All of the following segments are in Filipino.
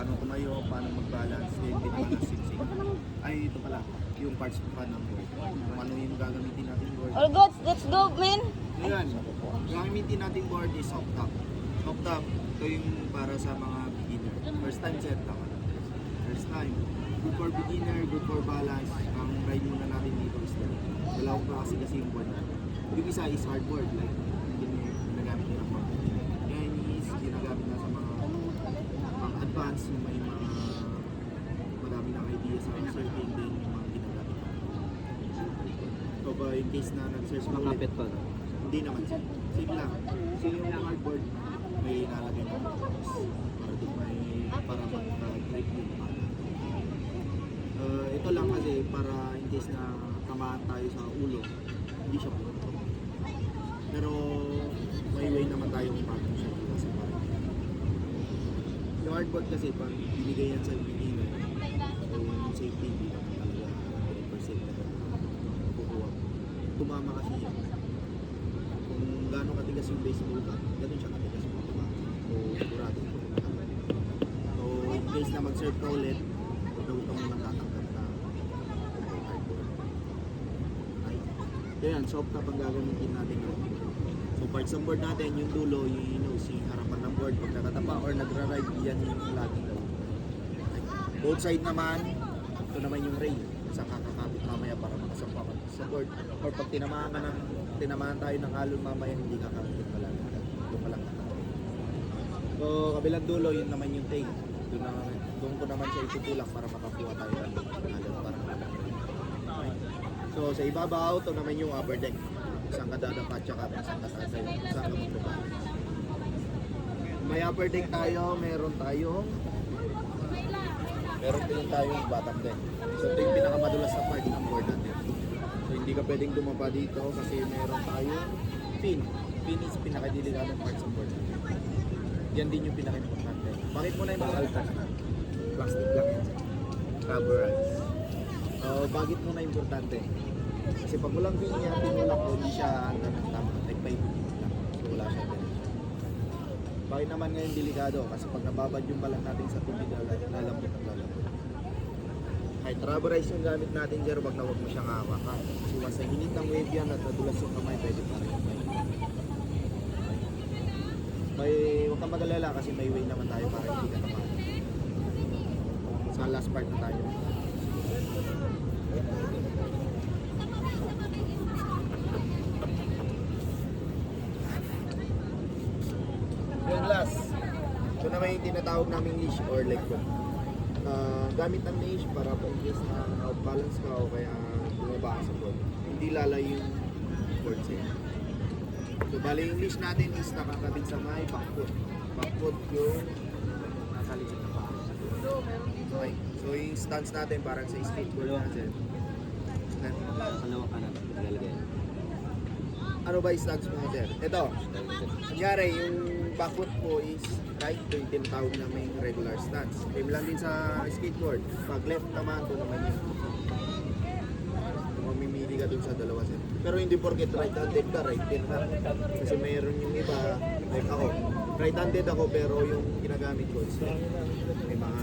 paano tumayo, paano mag-balance, then balance six. Ay, ito pala, yung parts pa ng board. Kung ano yung gagamitin natin board. All good, let's go, man. Ayan, gagamitin nating board is soft top. Soft top, ito yung para sa mga beginner. First time set up. First time. Good for beginner, good for balance. Ang ride muna natin dito is dalawang klase kasi yung board natin. Yung isa is hardboard, like hindi na ginagamit nila mga yan is ginagamit na sa mga advanced, yung may mga marami ng idea sa surfing din yung mga ginagamit. So ba in case na nag-search mo ulit, Makapit pa. hindi naman siya. Same lang. So yung hardboard, may ilalagay na para doon may para mag-grip yung ito lang kasi para in case na tamaan tayo sa ulo, hindi siya puto. Pero may way naman tayong pattern siya kasi parang yung hardboard kasi pag binigay yan sa beginner, so yung safety hindi naman talaga 100% na kukuha. Tumama kasi yan. Kung gaano katigas yung base mo, ganun siya katigas mo tumama. So sigurado. So in case na mag-serve ka ulit, huwag ka muna tatanggap na hardboard. Ay. So yan, soft top ang gagamitin natin ngayon. So parts ng board natin, yung dulo, yung nose, yung harapan ng board, pag nakatapa or nagra-ride, yan yung lagi daw. Both side naman, ito naman yung rail. Sa kakakabit mamaya para makasampa ka sa board. Or pag tinamaan tayo ng alon mamaya, hindi kakabit pala. Doon palang kakabit. So kabilang dulo, yun naman yung tail. Doon ko naman siya itutulak para makakuha tayo ng alon para okay. So sa ibabaw, ito naman yung upper deck. Saan ka dadapa at saka saan ka tatay, saan ka magbaba. May upper deck tayo, meron din tayong bottom deck. So ito yung pinakamadulas na part ng board natin. So hindi ka pwedeng dumapa dito kasi meron tayong fin. Fin is pinakadilikadong part sa board natin. Yan din yung pinaka-importante. Bakit mo na yung mga altas? Plastic lang yan. Rubberized. Bakit mo na importante? Kasi pag walang fin niya, tinulak ko, hindi siya tama. Like may lang. So wala siya din. Bakit naman ngayon delikado? Kasi pag nababad yung balang natin sa tubig, lalambot at lalambot. Kahit rubberized yung gamit natin dyan, wag na wag mo siyang hawakan. Kasi once na hinit ng wave yan at nadulas yung kamay, pwede pa rin. Huwag kang mag-alala kasi may way naman tayo para hindi ka naman. Sa last part na tayo. Yung last, ito naman yung tinatawag naming leash or leg hook. Gamit ang leash para po in case na out-balance ka o kaya bumaba ka sa board. Hindi lalayo yung board sa'yo. So bali yung leash natin is nakakabit sa may backfoot. Backfoot yung nasa likod na pa. Okay. So yung stance natin parang sa skateboard natin. Kalawa kanan. Lalagay. Ano ba yung stance mo natin? Ito. Kunyari yung backfoot mo is right. Ito yung tinatawag na may regular stance. Same lang din sa skateboard. Pag left naman, ito naman yung mamimili ka dun sa dalawa set. Pero hindi porket right-handed ka, right-handed ka. Kasi mayroon yung iba, like ako. Right-handed ako pero yung ginagamit ko is may mga...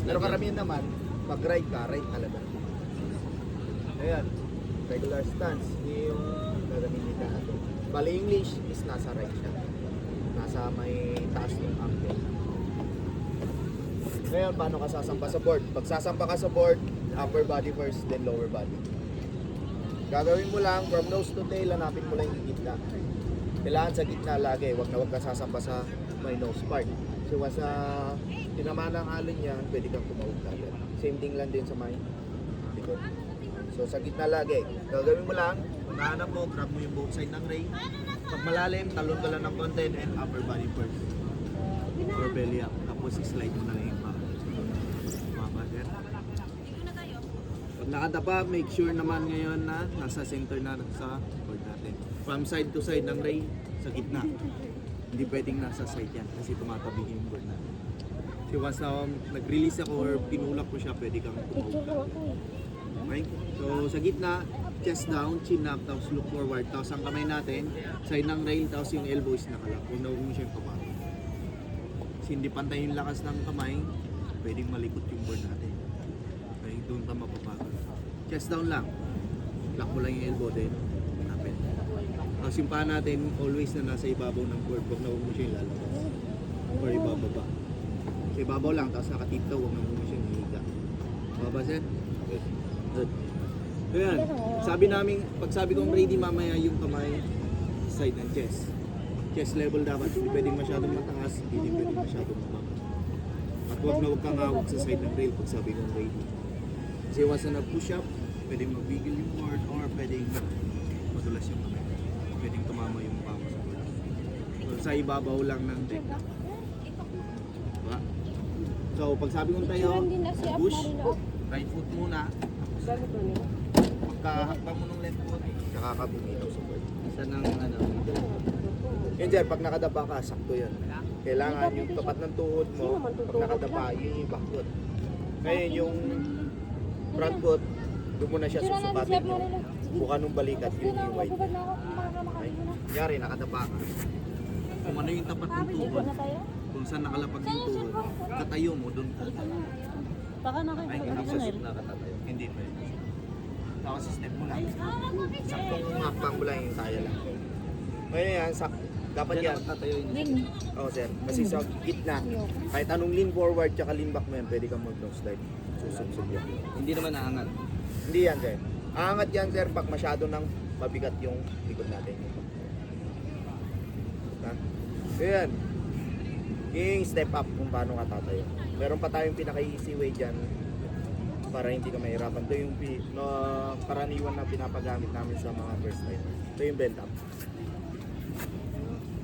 Pero karamihan naman, pag right ka, right talaga. Ayan, regular stance. Yung gagamitin natin. Bali yung leash is nasa right siya. Nasa may taas ng ankle. Ngayon, paano ka sasampa sa board? Pag sasampa ka sa board, upper body first, then lower body. Gagawin mo lang, from nose to tail, hanapin mo lang yung gitna. Kailangan sa gitna lagi, wag na wag ka sasampa sa may nose part. So, sa tinamaan ng alon niya, pwede kang tumawag agad. Same thing lang din sa may likod. So, sa gitna lagi. Gagawin mo lang, pagkahanap mo, grab mo yung both side ng ray. Pag malalim, talon ka lang ng konti and upper body first. Or belly up. Tapos, slide mo na lang yung paa. Pag nakadapa, make sure naman ngayon na nasa center na sa board natin. From side to side ng ray, sa gitna. Hindi pwedeng nasa side yan kasi tumatabi yung board natin. Kasi once na nag-release ako or pinulak ko siya, pwede kang tumawag. Okay? So sa gitna, chest down, chin up, tapos look forward. Tapos ang kamay natin, side ng rail, tapos yung elbow is nakalap. Huwag na huwag mo siyang papato. Kasi hindi pantay yung lakas ng kamay, pwedeng malikot yung board natin. Okay, doon ka mapapagod. Chest down lang. Lock mo lang yung elbow din. Open. Tapos yung paa natin, always na nasa ibabaw ng board. Huwag na huwag mo siya yung lalabas. Or ibababa. Sa ibabaw lang, tapos nakatiptaw, huwag na huwag mo siya yung hihiga. Baba, sir? Okay. Good. So yan, sabi namin, pag sabi kong ready mamaya yung kamay, side ng chest. Chest level dapat, hindi pwedeng masyadong mataas, hindi pwedeng masyadong mababa. At huwag kang hawak sa side ng rail pag sabi kong ready. Kasi iwasan na push up, pwedeng mabigil yung board, or pwedeng madulas yung kamay. Pwedeng tumama yung paa mo sa board. So sa ibabaw lang ng deck. Diba? So pag sabi kong tayo, push, right foot muna. Pagkahakbang mo ng left foot, nakakabumitaw sa board. Isa ng ano. Yun dyan, pag nakadapa ka, sakto yun. Kailangan yung tapat ng tuhod mo, pag nakadapa, yun yung back foot. Ngayon yung front foot, doon mo na siya susukatin yung buka ng balikat, yun yung wide. Okay? Yari, nakadapa ka. Kung ano yung tapat ng tuhod, kung saan nakalapag yung tuhod, katayo mo, doon ka. Baka Ay, nakikita hindi ko sa na Nakatatayo. Hindi pwede. Tapos step mo lang. Saktong hakbang mo lang yung kaya lang. Ngayon yan, dapat yan. Nakatatayo yun. Oo sir, kasi sa gitna, kahit anong lean forward tsaka lean back mo yan, pwede kang mag-nose slide. Susubsub yan. Hindi naman naangat. Hindi yan sir. Aangat yan sir pag masyado nang mabigat yung likod natin. Ha? So yan. Yung step up kung paano ka tatayo. Meron pa tayong pinaka-easy way dyan para hindi ka mahirapan. Ito yung karaniwan na pinapagamit namin sa mga first time. Ito yung bend up.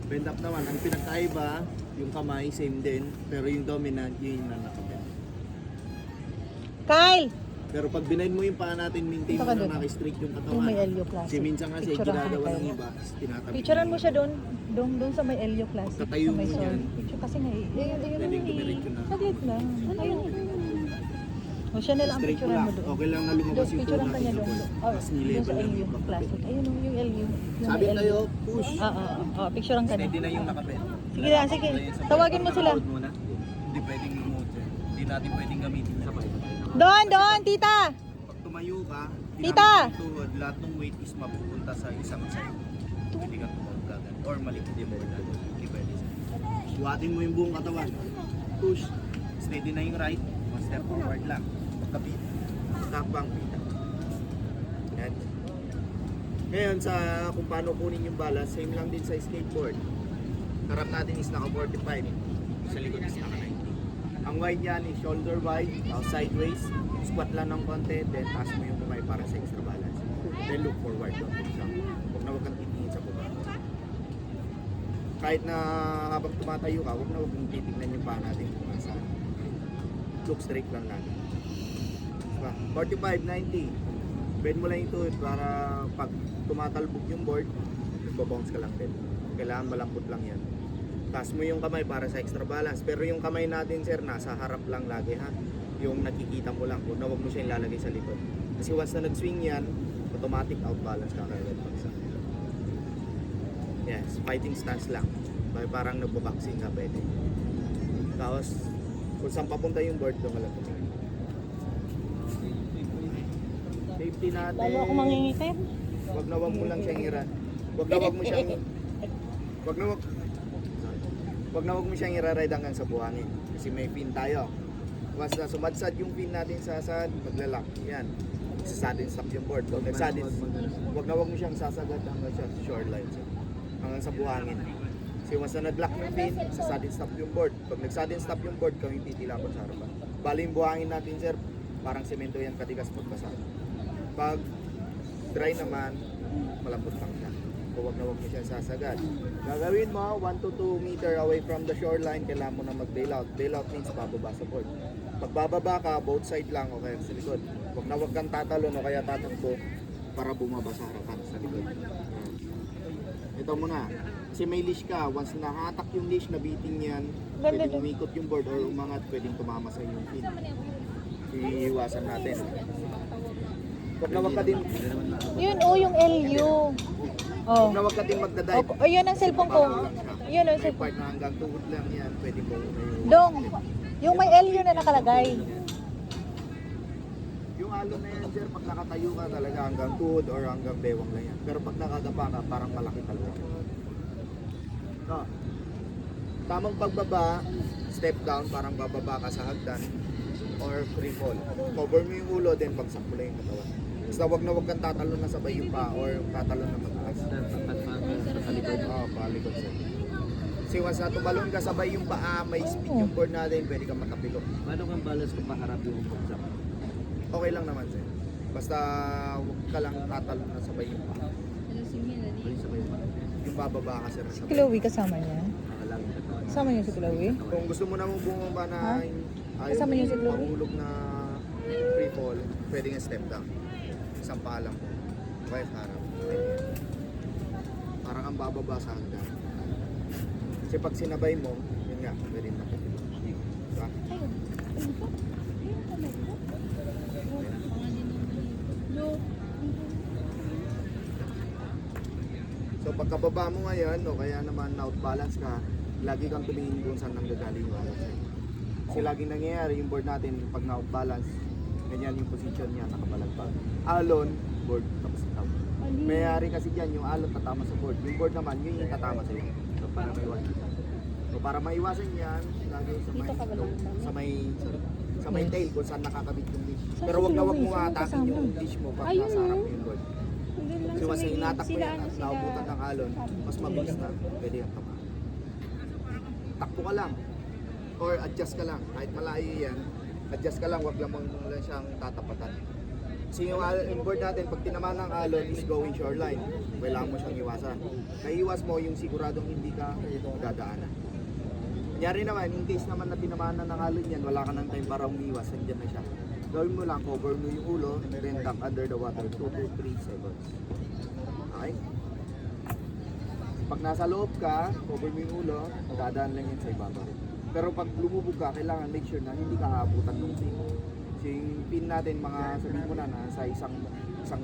Bend up naman, ang pinagkaiba, yung kamay, same din, pero yung dominant, yun yung nakabend. Kyle! Pero pag binaid mo yung paa natin, maintain Ito mo ka na doon. naka-straight yung Yung katawan. may LU Classic. Kasi minsan kasi Picturean ka ginagawa tayo. ng iba, tinatabi. Picturean mo siya doon sa may LU Classic. Katayo sa may mo sol. yan. Picture kasi nga Pwedeng dumiretso na. Saglit lang. Ayun. O siya na lang ang Straight mo picturean lang. mo doon. Okay lang na lumabas yung Picturean tuhod ka niya natin sa doon. board. Oh, Tapos doon sa nilevel lang LU yung back Classic. natin. Ayun yung LU. Yung Sabi may tayo, LU. push. Picturean ka niya. Steady na yung nakabend. Sige lang, sige. Tawagin mo sila. Nakaload muna. Hindi pwedeng lumot sir. Hindi natin pwedeng gamitin sa paa. Doon, tita! Pag tumayo ka, Tita! ginamit yung tuhod, lahat ng weight is mapupunta sa isang side. Hindi ka tumawag agad. Or malikot yung board natin. Hindi pwede sir. Buhatin mo yung buong katawan. Push. Steady na yung right. One step forward lang. Pagkapit. Takbang pita. Yan. Ngayon sa kung paano kunin yung balance, same lang din sa skateboard. Harap natin is naka 45. Sa likod is naka 90. Ang wide yan is shoulder wide, sideways. Squat lang ng konti, then taas mo yung kamay para sa extra balance. Then look forward. Huwag na huwag kang titingin sa baba. Kahit na habang tumatayo ka, huwag na huwag mong titignan yung paa natin kung nasaan. Look straight lang natin. Diba? 45, 90. Bend mo lang yung tuhod para pag tumatalbog yung board, nagbabounce ka lang din. Kailangan malambot lang yan. Taas mo yung kamay para sa extra balance. Pero yung kamay natin sir, nasa harap lang lagi ha. Yung nakikita mo lang. Huwag na huwag mo siya ilalagay sa likod. Kasi once na nag-swing yan, automatic out balance ka kagad pagsa. Yes, fighting stance lang. Parang nagbo-boxing ka pwede. Tapos, kung saan papunta yung board, doon ka lang tumingin. Safety natin. Lalo ako mangingiti. Wag na wag mo lang siyang wag na wag mo siyang wag na wag mo siyang ira-ride hanggang sa buhangin kasi may pin tayo. Once na sumadsad yung pin natin sa sand, maglalak. Yan. Sa sudden stop yung board. Wag na wag mo siyang sasagad hanggang sa shoreline. Hanggang sa buhangin. Kasi once na nag-lock yung pin, sa sudden stop yung board. Pag nag-sudden stop yung board, kami titilapon sa harapan. Bali yung buhangin natin sir, parang semento yan katigas pagpasa. Pag dry naman, malambot lang siya. So, wag na wag mo siya sasagad. Gagawin mo, 1 to 2 meter away from the shoreline, kailangan mo na mag-bail out. Bail out means bababa sa board. Pag bababa ka, both side lang o kaya sa likod. Wag na wag kang tatalon o kaya tatakbo para bumaba sa harapan sa likod. Ito muna. Kasi may leash ka. Once nakatak yung leash, nabiting yan, pwedeng umikot yung board or umangat, pwedeng tumama sa yung pin. Iiwasan natin. Wag na wag ka din. Yun, yung LU. Wag na wag ka din magdadive. Ayun ang cellphone ko. Bababa lang siya. Yun o, May part na hanggang tuhod lang yan, pwede mo yung... Dong, yung may L yun na nakalagay. Yung alon na yan, sir, pag nakatayo ka talaga hanggang tuhod or hanggang bewang lang yan. Pero pag nakadapa ka, parang malaki talaga. No. Tamang pagbaba, step down, parang bababa ka sa hagdan or free fall. Cover mo yung ulo, then bagsak mo lang yung katawan. Basta wag na wag kang tatalon na sabay yung pa or tatalon na mataas. Sa likod. Oo, palikod sir. Kasi once na tumalon ka sabay yung paa, may speed yung board natin, pwede kang matapilok. Paano kang balance kung paharap yung bagsak? Okay lang naman sir. Basta wag ka lang tatalon na sabay yung paa. Balik sa kayo. Yung bababa ka sir. Si Chloe kasama niya. Nakalangin ka to. Kasama niya si Chloe. Kung gusto mo namang bumaba na Ha? ayaw Kasama niyo si mo Chloe? mahulog na free fall, pwede nga step down. Isang paa lang po. Okay, sa harap. Parang ang bababa sa hagdan. Kasi pag sinabay mo, yun nga, pwede makatulog. Diba? So pagkababa mo ngayon, o kaya naman out-balance ka, lagi kang tumingin kung saan nanggagaling yung alon sa'yo. Kasi laging nangyayari yung board natin, pag na-out-balance, ganyan yung position niya, nakabalagpag. Alon, board, tapos ikaw. Mayayari kasi dyan, yung alon tatama sa board. Yung board naman, yun yung tatama sa'yo. So para maiwasan. So para maiwasan yan, lagi sa may tail kung saan nakakabit yung leash. Pero wag na wag mo atakin yung leash mo pag nasa harap mo yung board. Kasi mas inatak mo yan at naubutan ng alon, mas mabilis na, pwede yung tama. Takbo ka lang, or adjust ka lang, kahit malayo yan, adjust ka lang, wag lang lang siyang tatapatan. Kasi yung board natin, pag tinamaan ng alon is going shoreline, kailangan mo siyang iwasan. Naiiwas mo yung siguradong hindi ka dadaanan. Kunyari naman, in case naman na tinamaan na ng alon yan, wala ka ng time para umiwas, andyan na siya. Gawin mo lang, cover mo yung ulo, then duck under the water, 2 to 3 seconds. Okay? Pag nasa loob ka, cover mo yung ulo, dadaan lang yan sa ibabaw. Pero pag lumubog ka, kailangan make sure na hindi ka haabutan ng pin. Kasi yung pin natin, mga sabihin mo na, nasa isang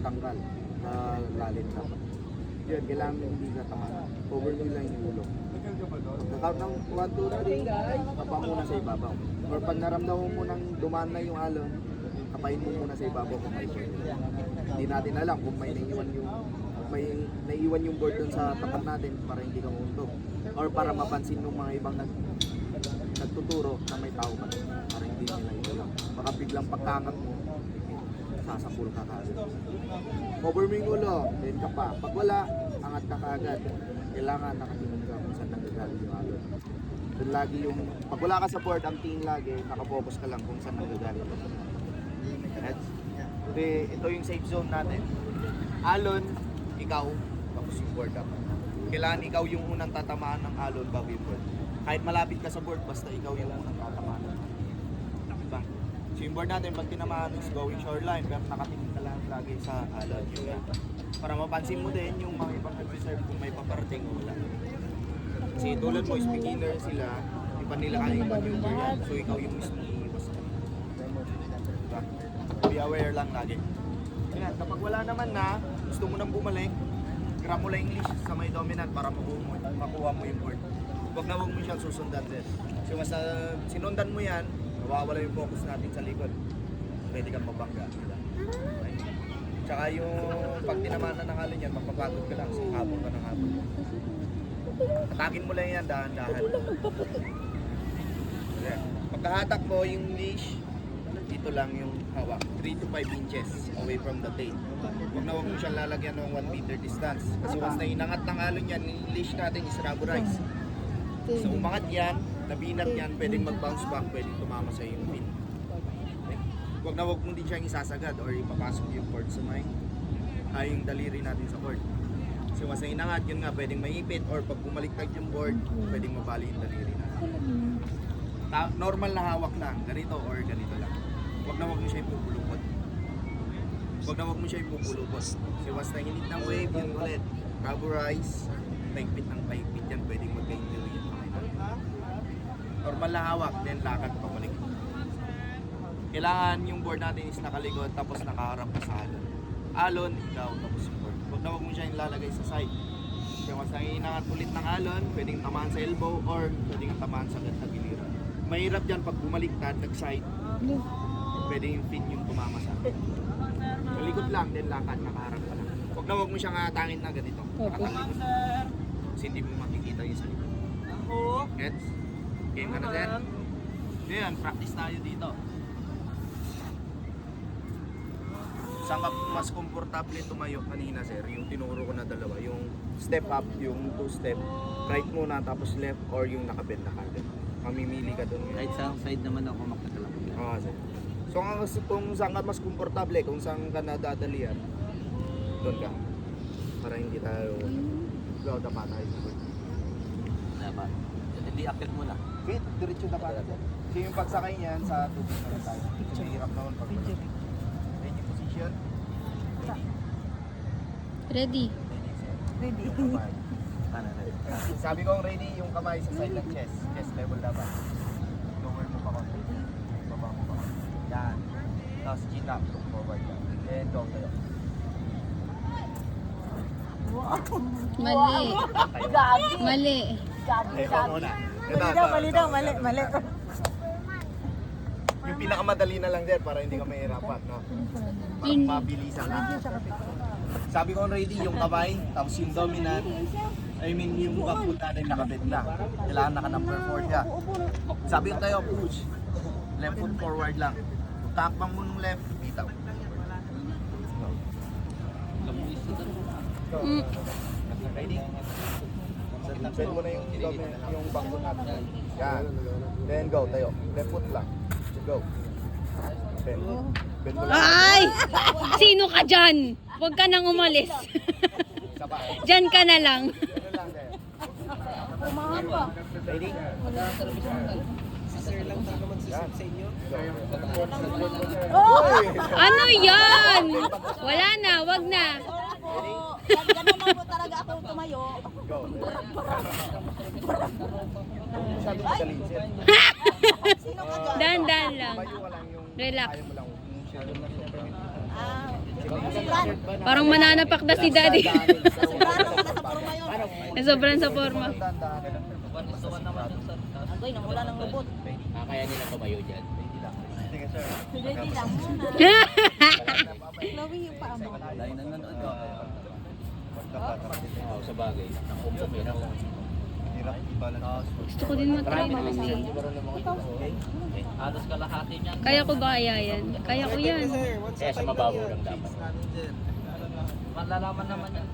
tanggal na lalim dapat. Yun, kailangan hindi ka tama. Cover mo lang yung ulo. Pagka-count ng 1, 2, 3, tapa muna sa ibabaw. Or pag naramdaman mo nang dumaan na yung alon, kapain mo muna sa ibabaw kung may board. Hindi natin alam kung may naiiwan yung board dun sa tapat natin para hindi ka mauntok. Or para mapansin ng mga ibang nagtuturo na may tao ka dun, para hindi nila ito lang. Baka biglang pagkangat mo, sasapul ka kagad. Cover mo yung ulo, then ka pa. Pag wala, angat ka kagad. Kailangan nakatingin ka kung saan nanggagaling yung alon. Doon lagi yung, pag wala ka sa board, ang tingin lagi, nakafocus ka lang kung saan nanggagaling. Gets? Ito yung safe zone natin. Alon, ikaw, tapos yung board up. Kailangan ikaw yung unang tatamaan ng alon bago yung board. Kahit malapit ka sa board, basta ikaw yung unang tatamaan. Diba? So yung board natin, pag tinamaan is going shoreline, pero nakatingin ka lang lagi sa alon. Para mapansin mo din yung mga ibang nag-reserve kung may paparating o wala. Kasi tulad mo, is beginner sila, di pa nila kaya maneuver yan. So ikaw yung mismo iiwas. Diba? Be aware lang lagi. Yan, kapag wala naman na, gusto mo nang bumalik, grab mo lang yung leash sa may dominant para makuha mo yung board. Huwag na huwag mo siyang susundan din. So mas sinundan mo yan, nawawala yung focus natin sa likod. Pwede kang mabangga. Okay? Tsaka yung pag tinamaan na ng alon yan, mapapagod ka lang kasi habol ka ng habol. Atakin mo lang yan, dahan-dahan. Okay. Pagkahatak mo yung leash, dito lang yung hawak. 3 to 5 inches away from the tail. Huwag na huwag mo siyang lalagyan ng 1 meter distance. Kasi once na inangat ng alon yan, yung leash natin is rubberized. So umangat yan, nabinat yan, pwedeng mag-bounce back, pwedeng tumama sa yung pin. Okay? Huwag na huwag mo din siyang isasagad or ipapasok yung cord sa may yung daliri natin sa cord. So once na inangat, yun nga, pwedeng maipit or pag bumaliktad yung board, pwedeng mabali yung daliri natin. Normal na hawak lang, ganito or ganito lang. Huwag na huwag mo siya ipupulupot. Huwag na huwag mo siya ipupulupot. So once na hinit ng wave, yun ulit, rubberize, paigpit ng paigpit yan, pwedeng magka-injury yan. Normal na hawak, then lakad pabalik. Kailangan yung board natin is nakalikod tapos nakaharap ka sa alon. Alon, ikaw, tapos yung board. Huwag na huwag mo siya ilalagay sa side. Once na inangat ulit ng alon, pwedeng tamaan sa elbow or pwedeng tamaan sa giliran. Mahirap dyan pag bumaliktad, nag-side, pwedeng yung pin yung tumama sa akin. Malikot lang, then lakad, nakaharap ka lang. Huwag mo siyang atangin na ganito. Nakatalikod. Kasi hindi mo makikita yung sa likod. Gets? Game ka na, sir? Ngayon, practice tayo dito. Saan ka mas komportable tumayo kanina, sir? Yung tinuro ko na dalawa. Yung step up, yung 2-step. Right muna, tapos left, or yung nakabend na kagad. Mamimili ka doon. Kahit sa side naman ako makakalap. Oo, sir. So kung saan ka mas komportable, kung saan ka nadadalian, doon ka. Para hindi tayo dapa tayo sa board. Dapat. Hindi akit mo na. Wait, diretso dapa na, sir. So yung pagsakay niyan sa tubig na tayo. So mahirap naman pag ready position. Ready. Ready. Sabi ko ready yung kamay sa side ng chest. Chest level dapat. Lower mo pa konti. Baba mo pa konti. Yan. Tapos chin up. Look forward lang. Then go tayo. Mali. Mali. Mali daw. Yung pinakamadali na lang din para hindi ka mahirapan. No? Yun. Mabilisan lang. Sabi ko ready yung kamay, tapos yung dominant. Yung back foot natin nakabit na. Kailangan naka number 4 ka. Sabi ko tayo, push. Left foot forward lang. Takbang mo ng left, bitaw. Ready? Bend mo na yung dominant, yung back foot natin. Yan. Then go, tayo. Left foot lang. Go. Bend. Bend mo lang. Ay! Sino ka dyan? Huwag ka nang umalis. Saba. Dyan ka na lang. Ano lang din. Ready? Ano yan? Wala na, wag na. Ganun lang po talaga ako tumayo. Go. Masyadong magaling, sir. Sino ka dyan? Dandan lang. Tumayo ka lang yung Relax. kaya mo lang. Masyadong Ah, sobrano Parang mananapak na si daddy. ka na sa forma yun. Sobrang sa forma. Agoy, namula ng lubot. Kaya nila tumayo dyan. Sige, sir. Ready lang muna. Chloe yung paa mo. Dahil nanonood ka. Oo, sa bagay. Nakumpo mo yun. Hirap i-balance. Gusto ko din matry mo. Halos kalahati niyan. Kaya ko ba kaya yan? Kaya ko yan. Kaya sa mababaw lang dapat. Malalaman naman yan.